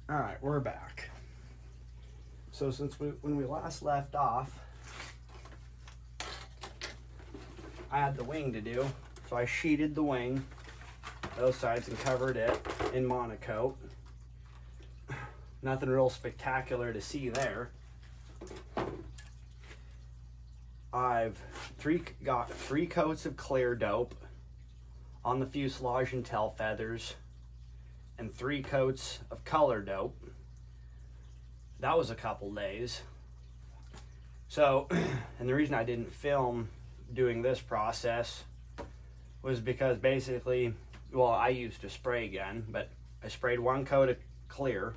All right, we're back. So when we last left off, I had the wing to do. So I sheeted the wing, those sides, and covered it in monocoat. Nothing real spectacular to see there. I've got three coats of clear dope on the fuselage and tail feathers, and 3 coats of color dope. That was a couple days. So, and the reason I didn't film doing this process was because basically, well, I used a spray gun, but I sprayed 1 coat of clear,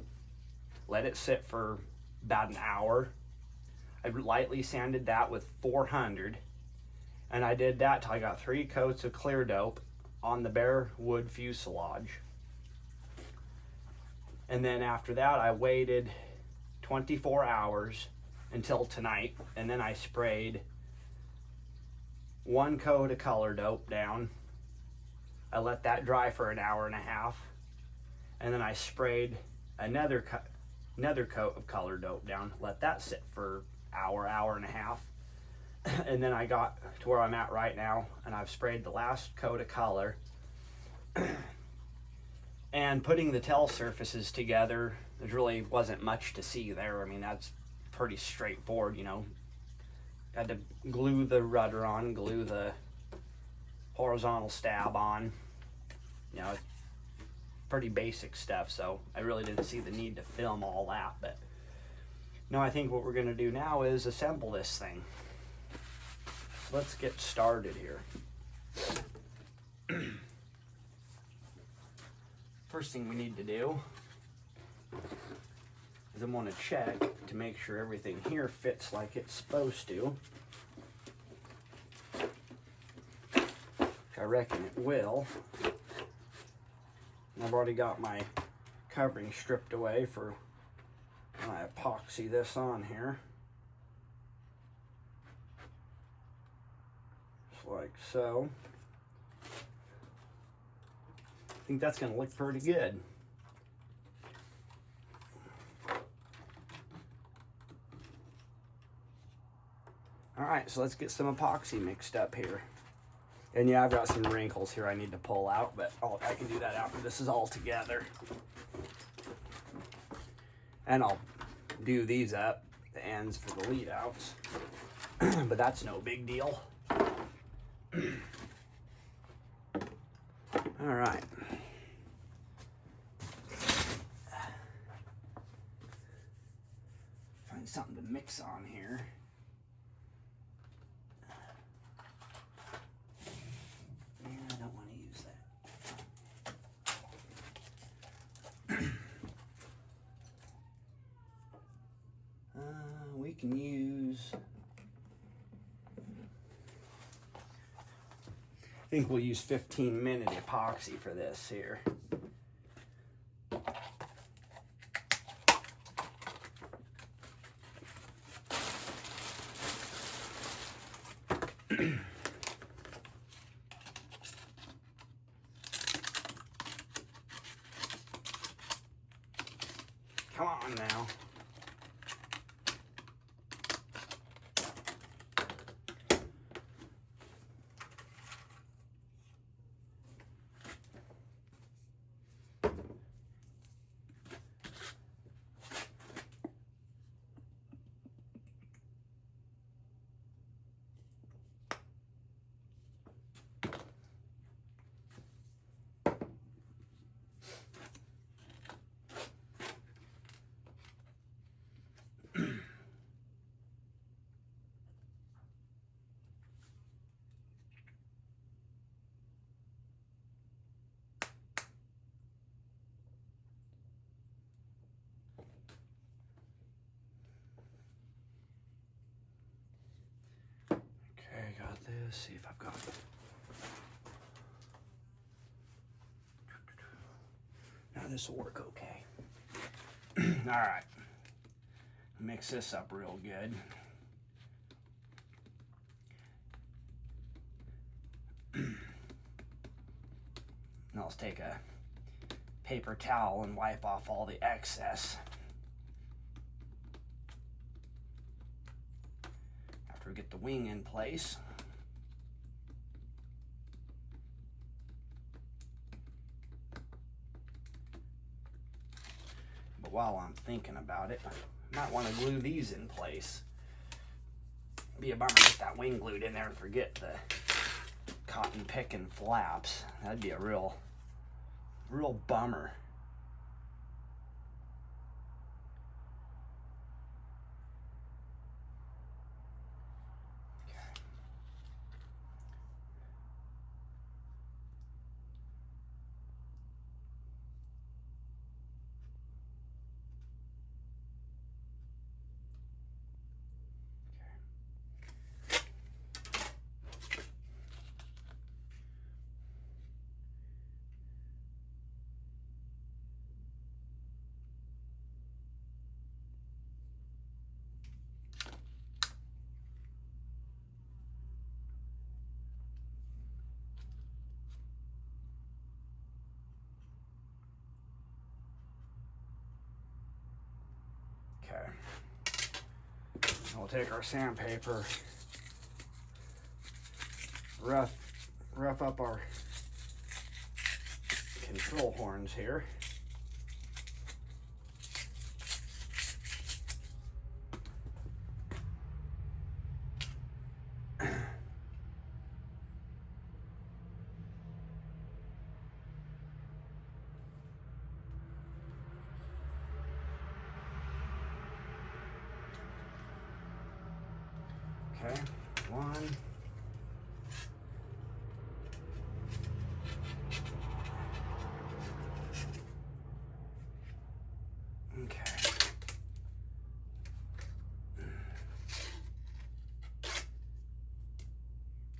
let it sit for about an hour. I lightly sanded that with 400, and I did that till I got 3 coats of clear dope on the bare wood fuselage. And then after that, I waited 24 hours until tonight, and then I sprayed 1 coat of color dope down. I let that dry for an hour and a half, and then I sprayed another coat of color dope down, let that sit for hour and a half. And then I got to where I'm at right now, and I've sprayed the last coat of color. And putting the tail surfaces together, there really wasn't much to see there. I mean, that's pretty straightforward, you know. Had to glue the rudder on, glue the horizontal stab on. You know, pretty basic stuff, so I really didn't see the need to film all that. But no, I think what we're going to do now is assemble this thing. Let's get started here. First thing we need to do is I want to check to make sure everything here fits like it's supposed to. I reckon it will. I've already got my covering stripped away for when I epoxy this on here. Just like so. I think that's going to look pretty good. Alright, so let's get some epoxy mixed up here. And yeah, I've got some wrinkles here I need to pull out, but I can do that after this is all together. And I'll do these up, the ends for the lead outs. But that's no big deal. Alright. Find something to mix on here. Yeah, I don't want to use that. We can use... I think we'll use 15-minute epoxy for this here. Come on now. Got this. See if I've got it. Now this will work okay. All right. Mix this up real good. Now let's take a paper towel and wipe off all the excess. After we get the wing in place. But while I'm thinking about it, I might want to glue these in place. It'd be a bummer to get that wing glued in there and forget the cotton picking flaps. That'd be a real bummer. Okay. We'll take our sandpaper, rough up our control horns here. Okay, one. Okay.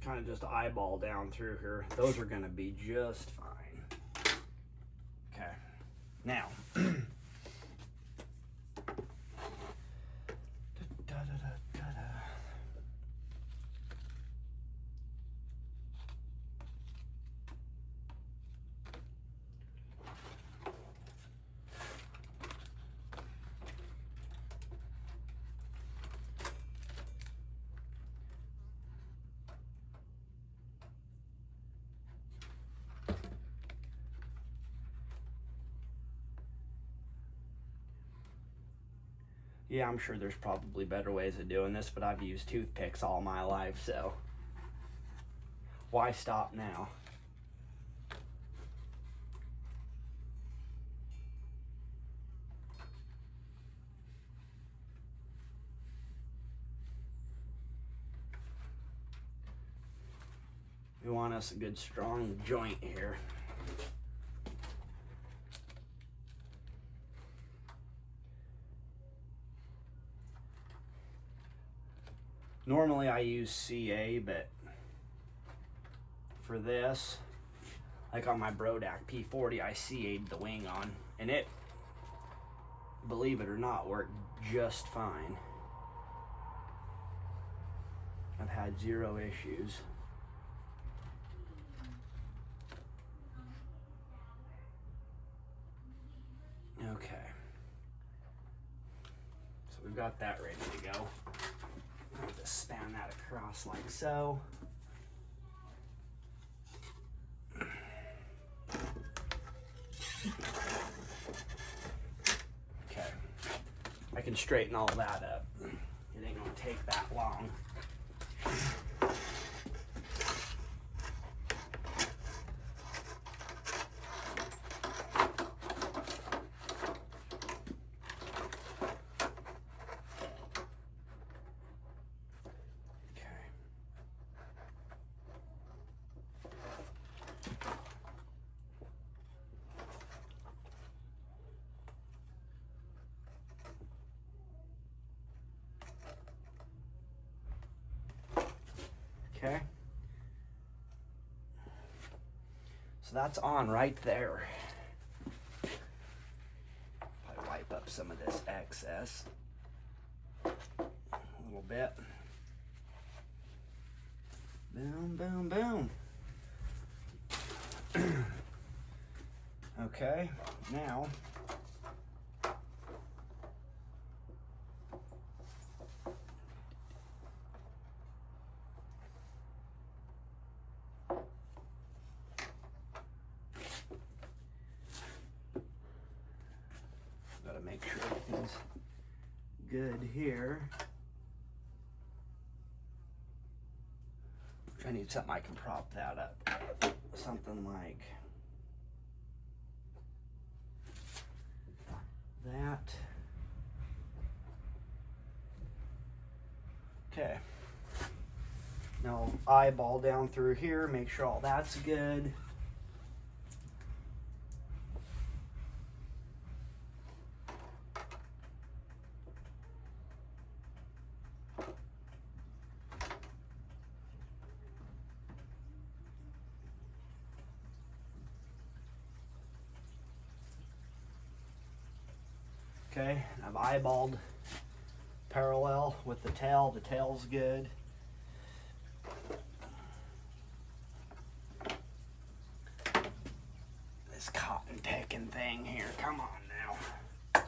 Kind of just eyeball down through here. Those are going to be just fine. Okay. Now. Yeah, I'm sure there's probably better ways of doing this, but I've used toothpicks all my life, so why stop now? We want us a good strong joint here. Normally I use CA, but for this, like on my Brodak P40, I CA'd the wing on, and it, believe it or not, worked just fine. I've had zero issues. Okay. So we've got that ready to go. I'll just span that across like so. Okay. I can straighten all that up. It ain't gonna take that long. Okay, so that's on right there. Probably wipe up some of this excess a little bit. Boom, boom, boom. Okay, now gotta make sure everything's good here. I need something I can prop that up. Something like that. Okay. Now eyeball down through here, make sure all that's good. Okay, I've eyeballed parallel with the tail. The tail's good. This cotton picking thing here, come on now.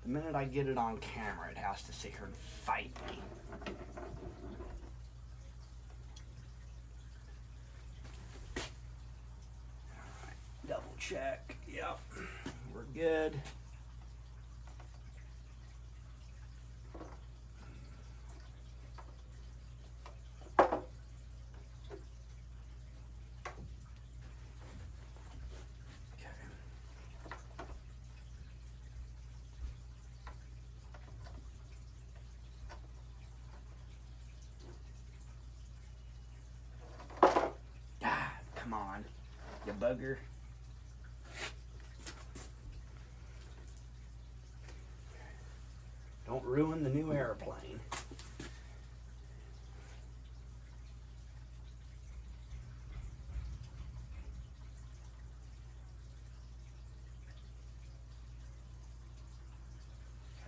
The minute I get it on camera, it has to sit here and fight me. All right, double check. Yep, we're good. Come on, you bugger. Don't ruin the new airplane.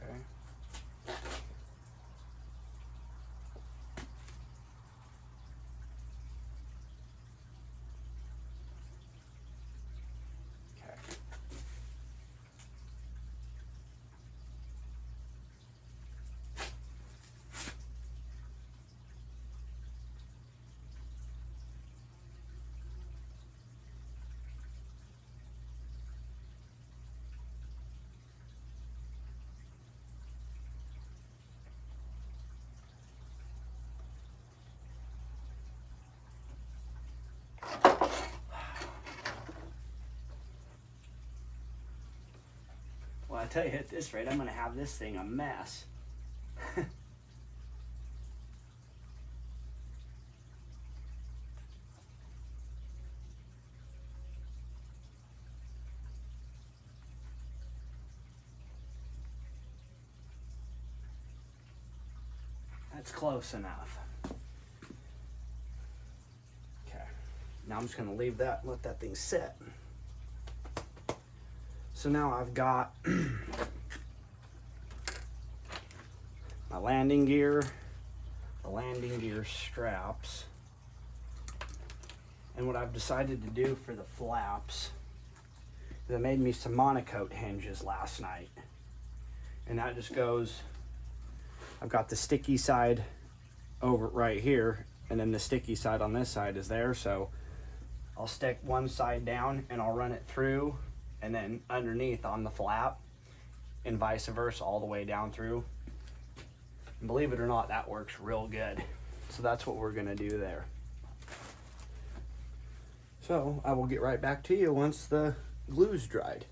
Okay. Well, I tell you, at this rate, I'm going to have this thing a mess. That's close enough. Okay, now I'm just going to leave that and let that thing sit. So now I've got my landing gear, the landing gear straps, and what I've decided to do for the flaps is I made me some monocoque hinges last night, and that just goes, I've got the sticky side over right here, and then the sticky side on this side is there, so I'll stick one side down and I'll run it through and then underneath on the flap, and vice versa all the way down through. And believe it or not, that works real good. So that's what we're gonna do there. So I will get right back to you once the glue's dried.